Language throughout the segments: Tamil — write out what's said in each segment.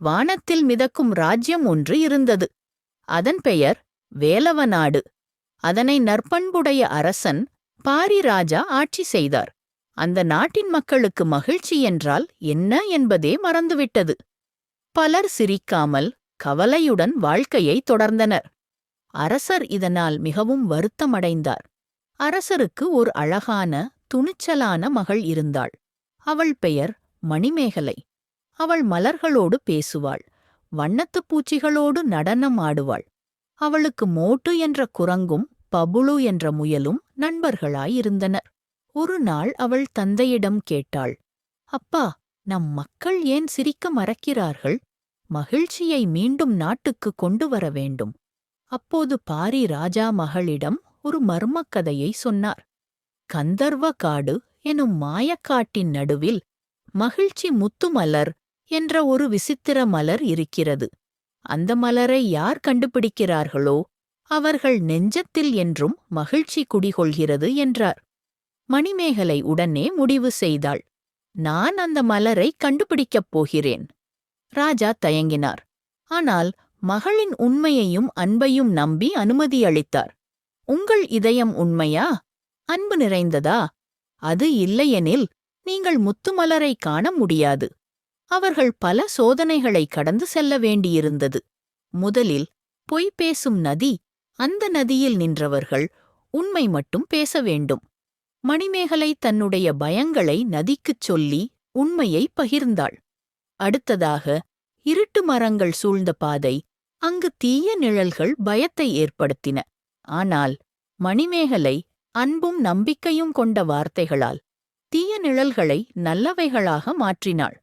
வானத்தில் மிதக்கும் ராஜ்யம் ஒன்று இருந்தது. அதன் பெயர் வேலவநாடு. அதனை நற்பண்புடைய அரசன் பாரிராஜா ஆட்சி செய்தார். அந்த நாட்டின் மக்களுக்கு மகிழ்ச்சி என்றால் என்ன என்பதே மறந்துவிட்டது. பலர் சிரிக்காமல் கவலையுடன் வாழ்க்கையை தொடர்ந்தனர். அரசர் இதனால் மிகவும் வருத்தமடைந்தார். அரசருக்கு ஒரு அழகான துணிச்சலான மகள் இருந்தாள். அவள் பெயர் மணிமேகலை. அவள் மலர்களோடு பேசுவாள், வண்ணத்துப் பூச்சிகளோடு நடனம் ஆடுவாள். அவளுக்கு மோட்டு என்ற குரங்கும் பபுளு என்ற முயலும் நண்பர்களாயிருந்தனர். ஒரு நாள் அவள் தந்தையிடம் கேட்டாள், அப்பா, நம் மக்கள் ஏன் சிரிக்க மறக்கிறார்கள்? மகிழ்ச்சியை மீண்டும் நாட்டுக்கு கொண்டு வர வேண்டும். அப்போது பாரி ராஜா மகளிடம் ஒரு மர்மக்கதையை சொன்னார். கந்தர்வ காடு எனும் மாயக்காட்டின் நடுவில் மகிழ்ச்சி முத்துமலர் என்ற ஒரு விசித்திர மலர் இருக்கிறது. அந்த மலரை யார் கண்டுபிடிக்கிறார்களோ அவர்கள் நெஞ்சத்தில் என்றும் மகிழ்ச்சி குடிகொள்கிறது என்றார். மணிமேகலை உடனே முடிவு செய்தாள். நான் அந்த மலரை கண்டுபிடிக்கப் போகிறேன். ராஜா தயங்கினார். ஆனால் மகளின் உண்மையையும் அன்பையும் நம்பி அனுமதியளித்தார். உங்கள் இதயம் உண்மையா? அன்பு நிறைந்ததா? அது இல்லையெனில் நீங்கள் முத்துமலரை காண முடியாது. அவர்கள் பல சோதனைகளை கடந்து செல்ல வேண்டியிருந்தது. முதலில் பொய் பேசும் நதி. அந்த நதியில் நின்றவர்கள் உண்மை மட்டும் பேச வேண்டும். மணிமேகலை தன்னுடைய பயங்களை நதிக்குச் சொல்லி உண்மையை பகிர்ந்தாள். அடுத்ததாக இருட்டு மரங்கள் சூழ்ந்த பாதை. அங்கு தீய நிழல்கள் பயத்தை ஏற்படுத்தின. ஆனால் மணிமேகலை அன்பும் நம்பிக்கையும் கொண்ட வார்த்தைகளால் தீய நிழல்களை நல்லவைகளாக மாற்றினாள்.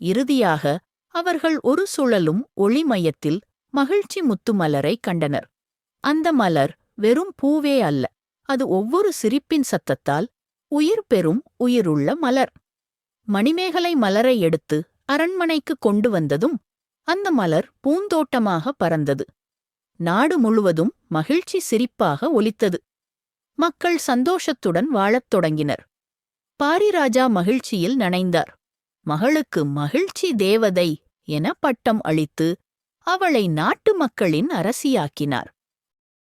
இறுதியாக அவர்கள் ஒரு சுழலும் ஒளிமயத்தில் மகிழ்ச்சி முத்துமலரை கண்டனர். அந்த மலர் வெறும் பூவே அல்ல, அது ஒவ்வொரு சிரிப்பின் சத்தத்தால் உயிர் பெறும் உயிருள்ள மலர். மணிமேகலை மலரை எடுத்து அரண்மனைக்கு கொண்டு வந்ததும் அந்த மலர் பூந்தோட்டமாக பறந்தது. நாடு முழுவதும் மகிழ்ச்சி சிரிப்பாக ஒலித்தது. மக்கள் சந்தோஷத்துடன் வாழத் தொடங்கினர். பாரிராஜா மகிழ்ச்சியில் நனைந்தார். மகளுக்கு மகிழ்ச்சி தேவதை என பட்டம் அளித்து அவளை நாட்டு மக்களின் அரசியாக்கினார்.